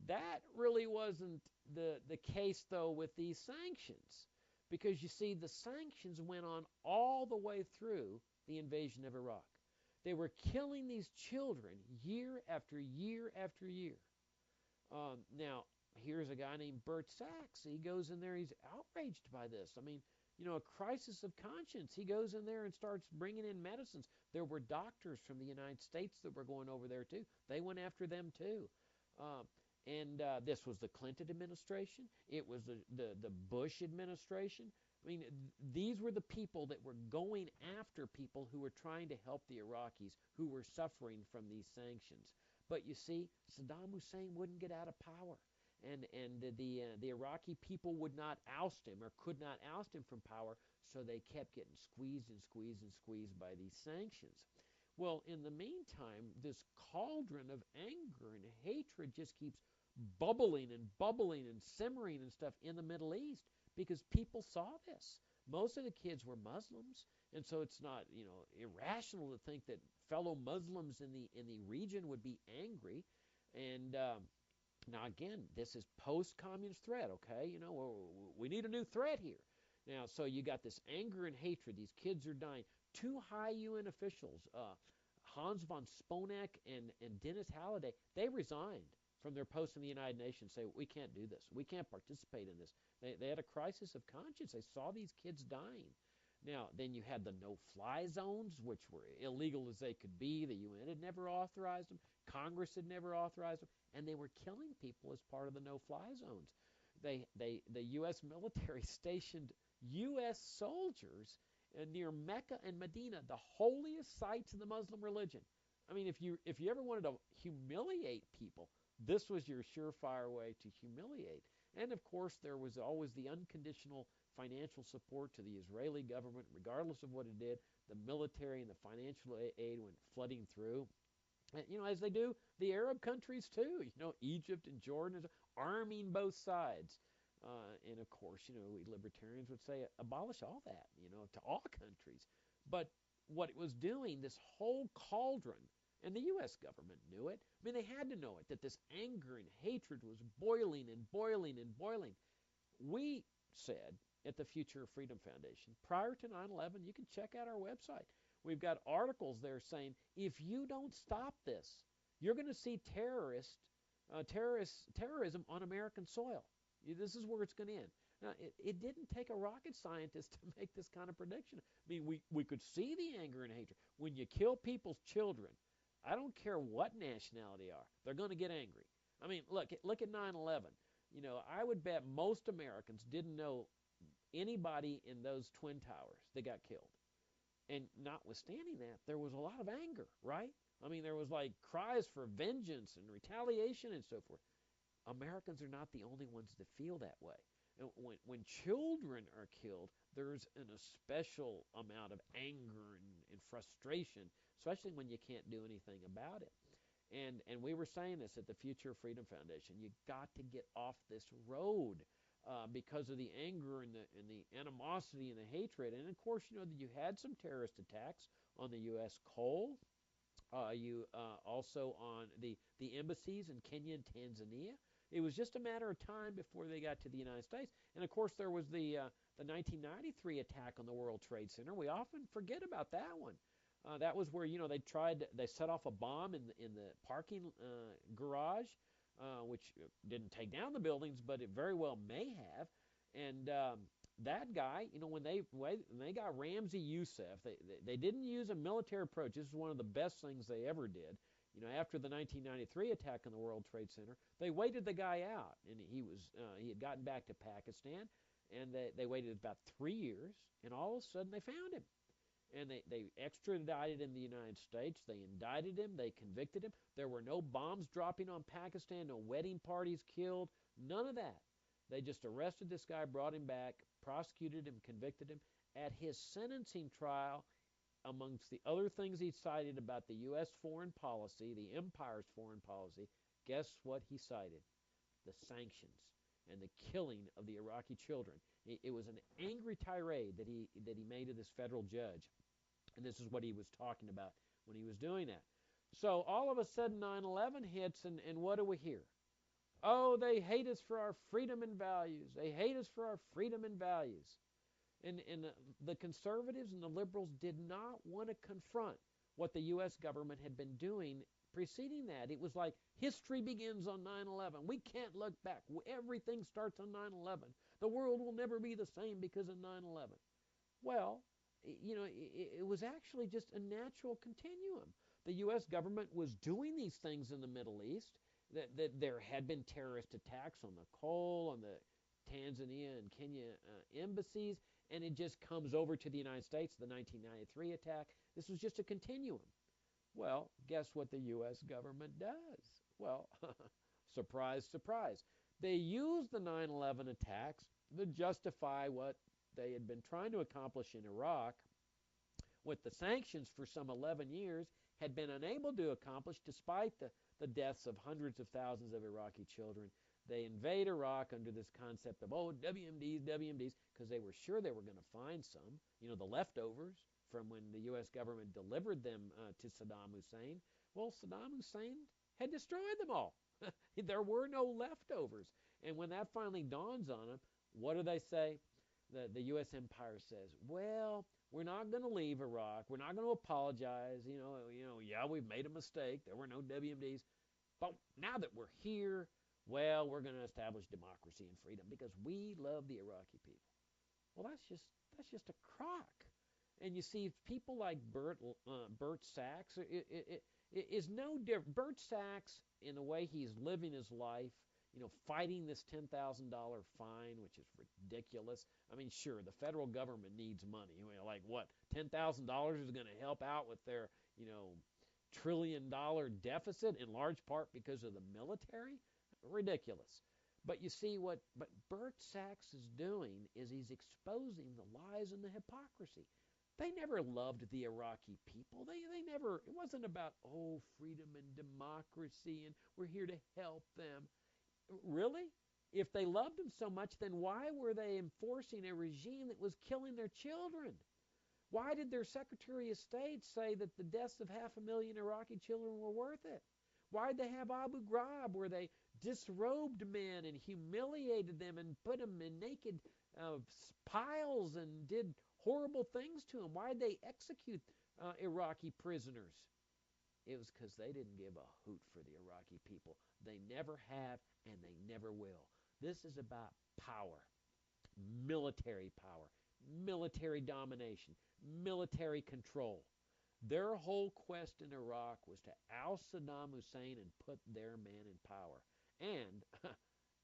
B: that really wasn't the case, though, with these sanctions. Because, you see, the sanctions went on all the way through the invasion of Iraq. They were killing these children year after year after year. Now, here's a guy named Bert Sachs. He goes in there. He's outraged by this. I mean, a crisis of conscience. He goes in there and starts bringing in medicines. There were doctors from the United States that were going over there, too. They went after them, too. And this was the Clinton administration. It was the Bush administration. I mean, these were the people that were going after people who were trying to help the Iraqis who were suffering from these sanctions. But you see, Saddam Hussein wouldn't get out of power. And the Iraqi people would not oust him or could not oust him from power, so they kept getting squeezed and squeezed and squeezed by these sanctions. Well, in the meantime, this cauldron of anger and hatred just keeps bubbling and simmering and stuff in the Middle East because people saw this. Most of the kids were Muslims, and so it's not, irrational to think that fellow Muslims in the region would be angry. And now again, this is post-communist threat, okay? We need a new threat here. Now, so you got this anger and hatred. These kids are dying. Two high UN officials, Hans von Sponeck and Dennis Halliday, they resigned from their posts in the United Nations, say, we can't do this. We can't participate in this. They had a crisis of conscience. They saw these kids dying. Now, then you had the no-fly zones, which were illegal as they could be. The UN had never authorized them. Congress had never authorized them. And they were killing people as part of the no-fly zones. The U.S. military stationed U.S. soldiers near Mecca and Medina, the holiest sites in the Muslim religion. I mean, if you ever wanted to humiliate people, this was your surefire way to humiliate. And, of course, there was always the unconditional financial support to the Israeli government, regardless of what it did. The military and the financial aid went flooding through. And, as they do the Arab countries, too. Egypt and Jordan, arming both sides. And, of course, we libertarians would say abolish all that, to all countries. But what it was doing, this whole cauldron, and the U.S. government knew it. I mean, they had to know it, that this anger and hatred was boiling and boiling and boiling. We said at the Future of Freedom Foundation, prior to 9/11, you can check out our website. We've got articles there saying, if you don't stop this, you're going to see terrorists terrorism on American soil. This is where it's going to end. Now, it didn't take a rocket scientist to make this kind of prediction. I mean, we could see the anger and hatred. When you kill people's children, I don't care what nationality they are, they're going to get angry. I mean, look at 9/11. I would bet most Americans didn't know anybody in those twin towers that got killed. And notwithstanding that, there was a lot of anger, right? I mean, there was like cries for vengeance and retaliation and so forth. Americans are not the only ones that feel that way. And when children are killed, there's a special amount of anger and frustration, especially when you can't do anything about it. And we were saying this at the Future of Freedom Foundation. You got to get off this road because of the anger and the animosity and the hatred. And of course, that you had some terrorist attacks on the U.S. coal. You also on the embassies in Kenya and Tanzania. It was just a matter of time before they got to the United States. And of course, there was the 1993 attack on the World Trade Center. We often forget about that one. That was where they set off a bomb in the parking garage, which didn't take down the buildings, but it very well may have. And that guy, when they got Ramzi Youssef, they didn't use a military approach. This is one of the best things they ever did. After the 1993 attack on the World Trade Center, they waited the guy out, and he had gotten back to Pakistan, and they waited about 3 years, and all of a sudden they found him. And they extradited him to the United States. They indicted him. They convicted him. There were no bombs dropping on Pakistan, no wedding parties killed, none of that. They just arrested this guy, brought him back, prosecuted him, convicted him. At his sentencing trial, amongst the other things he cited about the U.S. foreign policy, the empire's foreign policy, guess what he cited? The sanctions and the killing of the Iraqi children. It was an angry tirade that he made to this federal judge. And this is what he was talking about when he was doing that. So all of a sudden 9/11 hits, and what do we hear? Oh, they hate us for our freedom and values. They hate us for our freedom and values. And the conservatives and the liberals did not want to confront what the U.S. government had been doing preceding that. It was like history begins on 9/11. We can't look back. Everything starts on 9/11. The world will never be the same because of 9/11. Well, it was actually just a natural continuum. The U.S. government was doing these things in the Middle East. That there had been terrorist attacks on the coal, on the Tanzania and Kenya embassies, and it just comes over to the United States, the 1993 attack. This was just a continuum. Well, guess what the U.S. government does? Well, surprise, surprise. They use the 9/11 attacks to justify what they had been trying to accomplish in Iraq, what the sanctions for some 11 years had been unable to accomplish despite the deaths of hundreds of thousands of Iraqi children. They invade Iraq under this concept of, WMDs, because they were sure they were going to find some, the leftovers from when the U.S. government delivered them to Saddam Hussein. Well, Saddam Hussein had destroyed them all. There were no leftovers. And when that finally dawns on them, what do they say? The U.S. empire says, well, we're not going to leave Iraq. We're not going to apologize. Yeah, we've made a mistake. There were no WMDs. But now that we're here, well, we're going to establish democracy and freedom because we love the Iraqi people. Well, that's just a crock. And you see, people like Bert Sachs is no different. Bert Sachs, in the way he's living his life, fighting this $10,000 fine, which is ridiculous. I mean, sure, the federal government needs money. Like what? $10,000 is going to help out with their, trillion-dollar deficit, in large part because of the military? Ridiculous. But you see, what Bert Sachs is doing is he's exposing the lies and the hypocrisy. They never loved the Iraqi people. They never, it wasn't about, freedom and democracy and we're here to help them. Really? If they loved them so much, then why were they enforcing a regime that was killing their children? Why did their Secretary of State say that the deaths of 500,000 Iraqi children were worth it? Why did they have Abu Ghraib, where they disrobed men and humiliated them and put them in naked piles and did horrible things to them? Why did they execute Iraqi prisoners? It was because they didn't give a hoot for the Iraqi people. They never have, and they never will. This is about power, military power, military domination, military control. Their whole quest in Iraq was to oust Saddam Hussein and put their man in power. And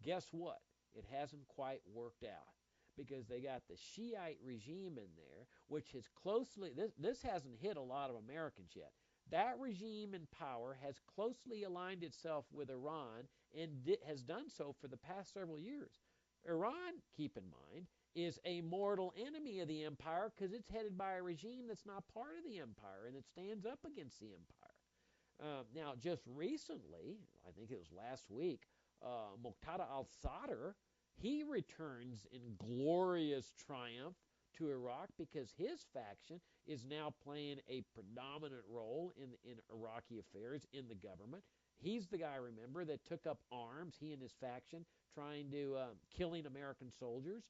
B: guess what? It hasn't quite worked out because they got the Shiite regime in there, which has closely, this hasn't hit a lot of Americans yet. That regime in power has closely aligned itself with Iran and has done so for the past several years. Iran, keep in mind, is a mortal enemy of the empire because it's headed by a regime that's not part of the empire and that stands up against the empire. Now, just recently, I think it was last week, Muqtada al-Sadr, he returns in glorious triumph to Iraq because his faction is now playing a predominant role in Iraqi affairs in the government. He's the guy, remember, that took up arms, he and his faction, trying to killing American soldiers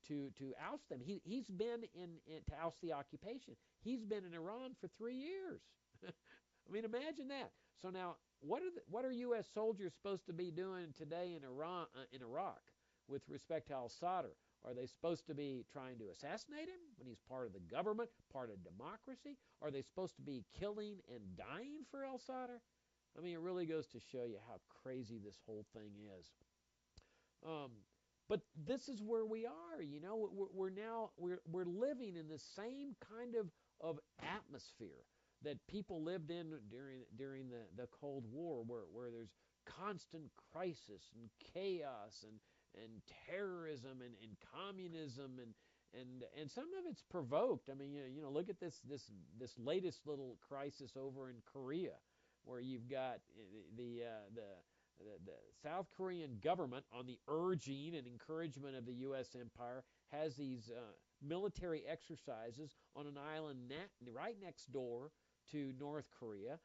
B: to oust them. He's been to oust the occupation. He's been in Iran for 3 years. I mean, imagine that. So now, what are U.S. soldiers supposed to be doing today in Iraq with respect to al-Sadr? Are they supposed to be trying to assassinate him when he's part of the government, part of democracy? Are they supposed to be killing and dying for al-Sadr? I mean, it really goes to show you how crazy this whole thing is. Um, but this is where we are. You know, we're living in the same kind of atmosphere that people lived in during the Cold War, where there's constant crisis and chaos and terrorism and communism and some of it's provoked. I mean, look at this latest little crisis over in Korea, where you've got the South Korean government, on the urging and encouragement of the U.S. empire, has these military exercises on an island right next door to North Korea.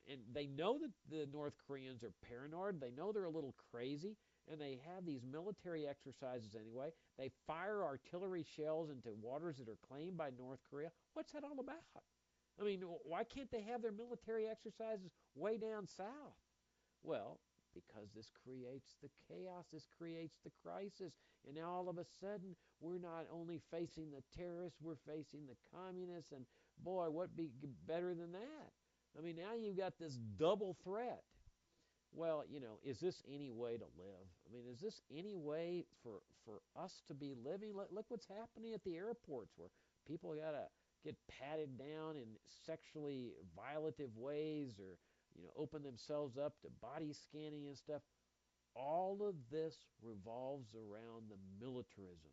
B: And they know that the North Koreans are paranoid. They know they're a little crazy, and they have these military exercises anyway. They fire artillery shells into waters that are claimed by North Korea. What's that all about? I mean, why can't they have their military exercises way down south? Well, because this creates the chaos, this creates the crisis, and now all of a sudden we're not only facing the terrorists, we're facing the communists, and boy, what be better than that? I mean, now you've got this double threat. Well, is this any way to live? I mean, is this any way for us to be living? Look what's happening at the airports, where people got to get patted down in sexually violative ways, or open themselves up to body scanning and stuff. All of this revolves around the militarism,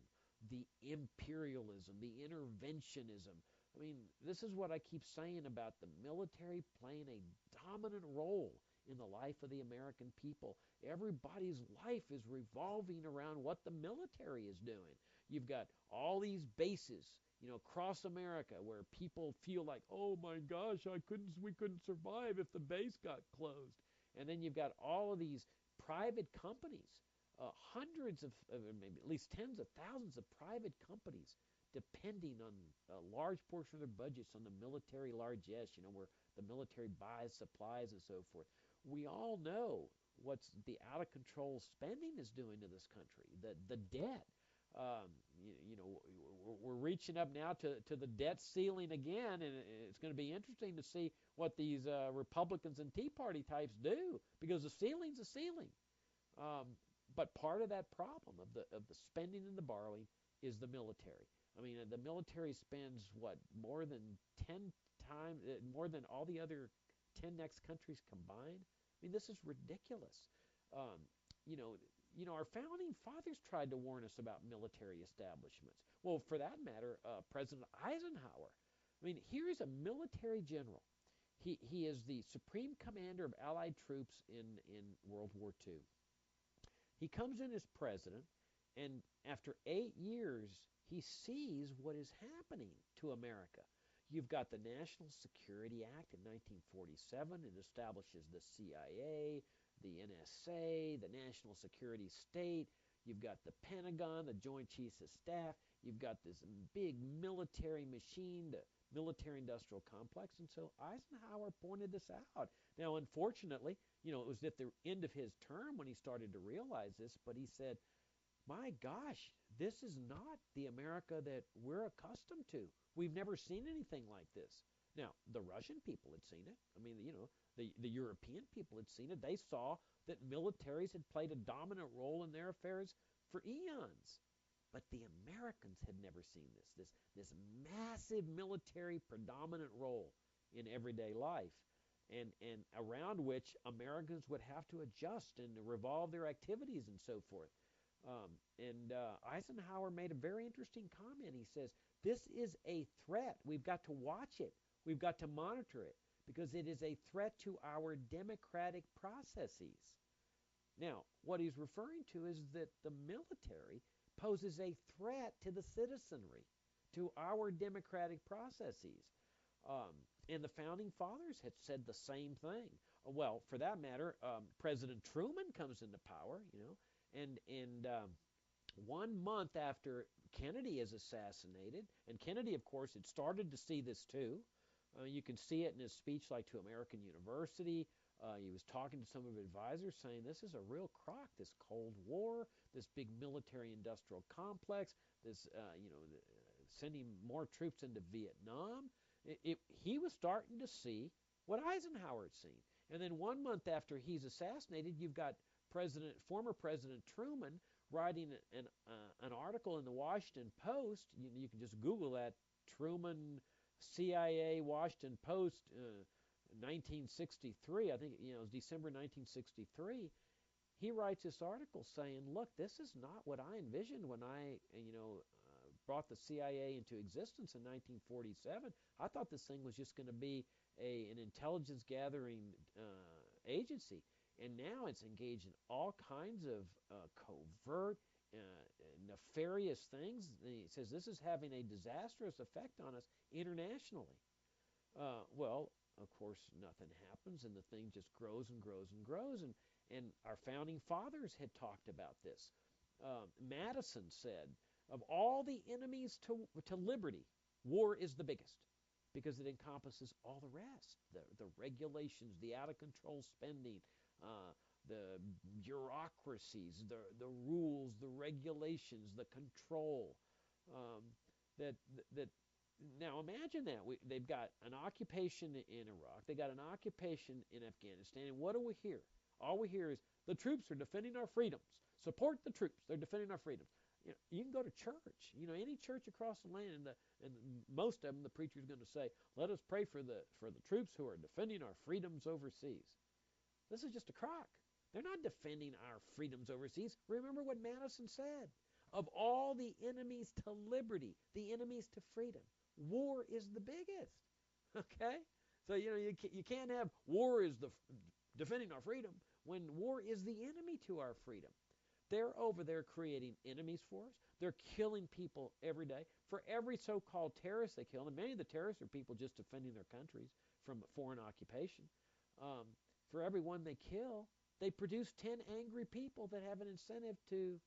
B: the imperialism, the interventionism. I mean, this is what I keep saying about the military playing a dominant role in the life of the American people. Everybody's life is revolving around what the military is doing. You've got all these bases, across America, where people feel like, oh my gosh, we couldn't survive if the base got closed. And then you've got all of these private companies, hundreds of maybe at least tens of thousands of private companies depending on a large portion of their budgets on the military largesse, where the military buys supplies and so forth. We all know what's the out of control spending is doing to this country, the debt. We're reaching up now to the debt ceiling again, and it's going to be interesting to see what these Republicans and Tea Party types do, because the ceiling's a ceiling. But part of that problem of the spending and the borrowing is the military. I mean, the military spends more than 10 times more than all the other 10 next countries combined. I mean, this is ridiculous. Our founding fathers tried to warn us about military establishments. Well, for that matter, President Eisenhower. I mean, here's a military general. He is the supreme commander of Allied troops in World War II. He comes in as president, and after 8 years, he sees what is happening to America. You've got the National Security Act in 1947. It establishes the CIA, the NSA, the National Security State. You've got the Pentagon, the Joint Chiefs of Staff. You've got this big military machine to military-industrial complex. And so Eisenhower pointed this out. Now, unfortunately, it was at the end of his term when he started to realize this, but he said, my gosh, this is not the America that we're accustomed to. We've never seen anything like this. Now, the Russian people had seen it. I mean, the European people had seen it. They saw that militaries had played a dominant role in their affairs for eons. But the Americans had never seen this massive military predominant role in everyday life, and around which Americans would have to adjust and revolve their activities and so forth. Eisenhower made a very interesting comment. He says, this is a threat. We've got to watch it. We've got to monitor it because it is a threat to our democratic processes. Now, what he's referring to is that the military poses a threat to the citizenry, to our democratic processes. And the founding fathers had said the same thing. Well, for that matter, President Truman comes into power, and 1 month after Kennedy is assassinated, and Kennedy, of course, had started to see this too. You can see it in his speech like to American University. He was talking to some of his advisors saying this is a real crock, this Cold War, this big military-industrial complex, this, sending more troops into Vietnam. He was starting to see what Eisenhower had seen. And then 1 month after he's assassinated, you've got former President Truman writing an article in the Washington Post. You can just Google that, Truman, CIA, Washington Post, 1963. I think, it was December 1963. He writes this article saying, look, this is not what I envisioned when I, brought the CIA into existence in 1947. I thought this thing was just going to be an intelligence gathering agency. And now it's engaged in all kinds of covert, nefarious things. He says this is having a disastrous effect on us internationally. Well, of course, nothing happens, and the thing just grows and grows and grows. And our founding fathers had talked about this. Madison said, of all the enemies to liberty, war is the biggest because it encompasses all the rest, the regulations, the out-of-control spending, the bureaucracies, the rules, the regulations, the control. That Now imagine that. They've got an occupation in Iraq. They got an occupation in Afghanistan. And what do we hear? All we hear is the troops are defending our freedoms. Support the troops. They're defending our freedoms. You can go to church. Any church across the land, and most of them, the preacher's going to say, "Let us pray for the troops who are defending our freedoms overseas." This is just a crock. They're not defending our freedoms overseas. Remember what Madison said. Of all the enemies to liberty, the enemies to freedom, war is the biggest. Okay? So, you can't have war is defending our freedom when war is the enemy to our freedom. They're over there creating enemies for us. They're killing people every day. For every so-called terrorist they kill, and many of the terrorists are people just defending their countries from foreign occupation. For every one they kill, they produce 10 angry people that have an incentive to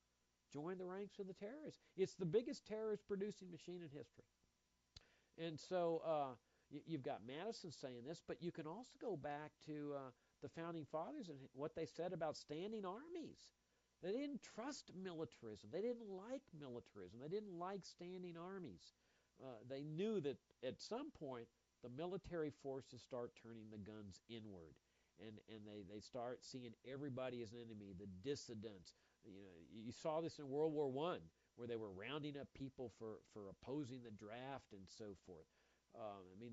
B: join the ranks of the terrorists. It's the biggest terrorist-producing machine in history. And so you've got Madison saying this, but you can also go back to the Founding Fathers and what they said about standing armies. They didn't trust militarism. They didn't like militarism. They didn't like standing armies. They knew that at some point the military forces start turning the guns inward, and they start seeing everybody as an enemy, the dissidents. You saw this in World War I, where they were rounding up people for opposing the draft and so forth.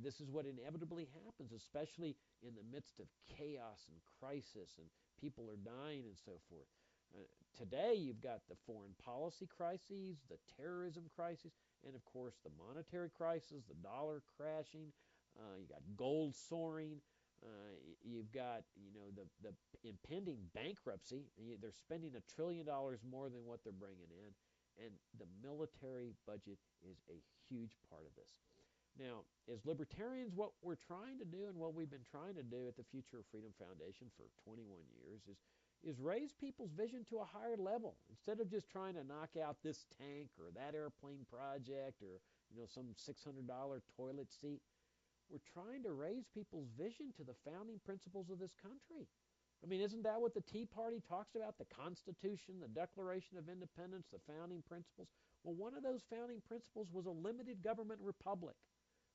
B: This is what inevitably happens, especially in the midst of chaos and crisis, and people are dying and so forth. Today, you've got the foreign policy crises, the terrorism crisis, and of course the monetary crisis, the dollar crashing. You got gold soaring. You've got the impending bankruptcy. They're spending $1 trillion more than what they're bringing in, and the military budget is a huge part of this. Now, as libertarians, what we're trying to do and what we've been trying to do at the Future of Freedom Foundation for 21 years is raise people's vision to a higher level. Instead of just trying to knock out this tank or that airplane project or some $600 toilet seat. We're trying to raise people's vision to the founding principles of this country. I mean, isn't that what the Tea Party talks about? The Constitution, the Declaration of Independence, the founding principles? Well, one of those founding principles was a limited government republic,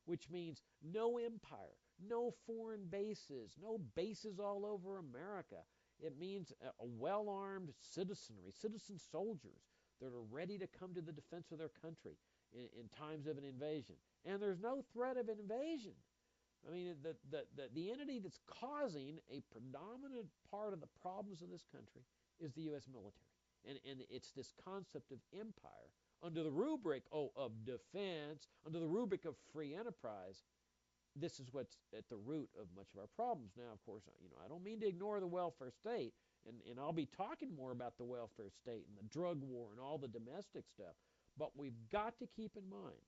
B: which means no empire, no foreign bases, no bases all over America. It means a well-armed citizenry, citizen soldiers that are ready to come to the defense of their country in times of an invasion. And there's no threat of invasion. I mean, the entity that's causing a predominant part of the problems of this country is the U.S. military. And it's this concept of empire under the rubric, of defense, under the rubric of free enterprise. This is what's at the root of much of our problems. Now, of course, I don't mean to ignore the welfare state, and I'll be talking more about the welfare state and the drug war and all the domestic stuff, but we've got to keep in mind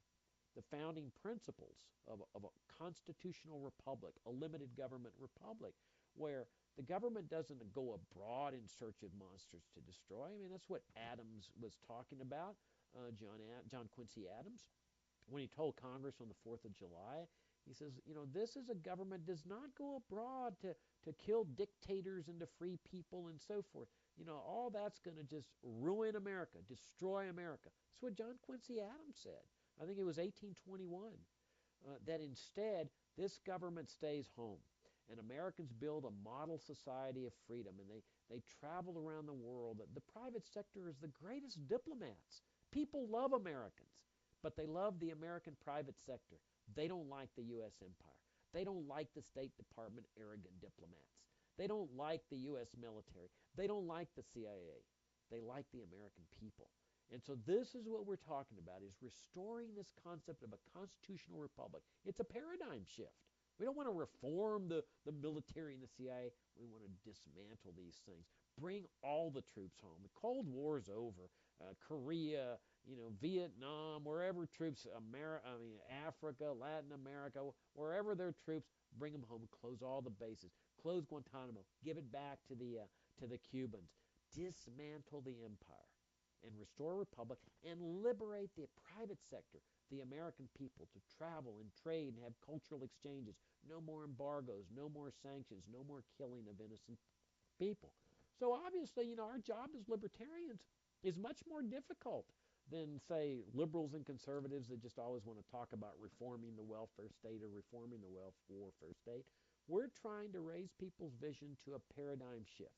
B: the founding principles of a constitutional republic, a limited government republic, where the government doesn't go abroad in search of monsters to destroy. I mean, that's what Adams was talking about, John Quincy Adams, when he told Congress on the 4th of July. He says, this is a government does not go abroad to kill dictators and to free people and so forth. All that's going to just ruin America, destroy America. That's what John Quincy Adams said. I think it was 1821, that instead this government stays home and Americans build a model society of freedom, and they travel around the world. The private sector is the greatest diplomats. People love Americans, but they love the American private sector. They don't like the U.S. empire. They don't like the State Department arrogant diplomats. They don't like the U.S. military. They don't like the CIA. They like the American people. And so this is what we're talking about, is restoring this concept of a constitutional republic. It's a paradigm shift. We don't want to reform the military and the CIA. We want to dismantle these things. Bring all the troops home. The Cold War is over. Korea, Vietnam, wherever troops, Africa, Latin America, wherever there are troops, bring them home. Close all the bases. Close Guantanamo. Give it back to the Cubans. Dismantle the empire and restore a republic and liberate the private sector, the American people, to travel and trade and have cultural exchanges. No more embargoes, no more sanctions, no more killing of innocent people. So obviously, our job as libertarians is much more difficult than, say, liberals and conservatives that just always want to talk about reforming the welfare state or reforming the warfare state. We're trying to raise people's vision to a paradigm shift.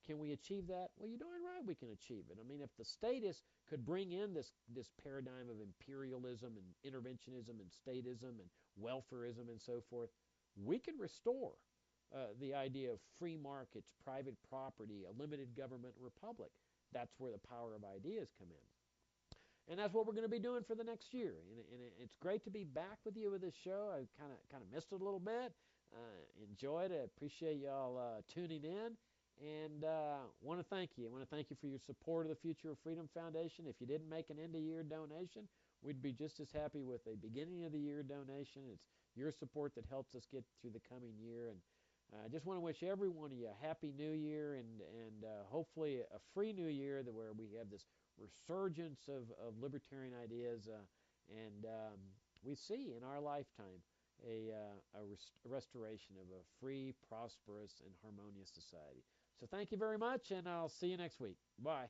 B: Can we achieve that? Well, you're darn right we can achieve it. I mean, if the statists could bring in this paradigm of imperialism and interventionism and statism and welfarism and so forth, we can restore the idea of free markets, private property, a limited government republic. That's where the power of ideas come in. And that's what we're going to be doing for the next year. And it's great to be back with you with this show. I kind of missed it a little bit. Enjoyed it. I appreciate y'all tuning in. And want to thank you. I want to thank you for your support of the Future of Freedom Foundation. If you didn't make an end-of-year donation, we'd be just as happy with a beginning-of-the-year donation. It's your support that helps us get through the coming year. And I just want to wish every one of you a happy new year and hopefully a free new year where we have this resurgence of libertarian ideas. And we see in our lifetime a restoration of a free, prosperous, and harmonious society. So thank you very much, and I'll see you next week. Bye.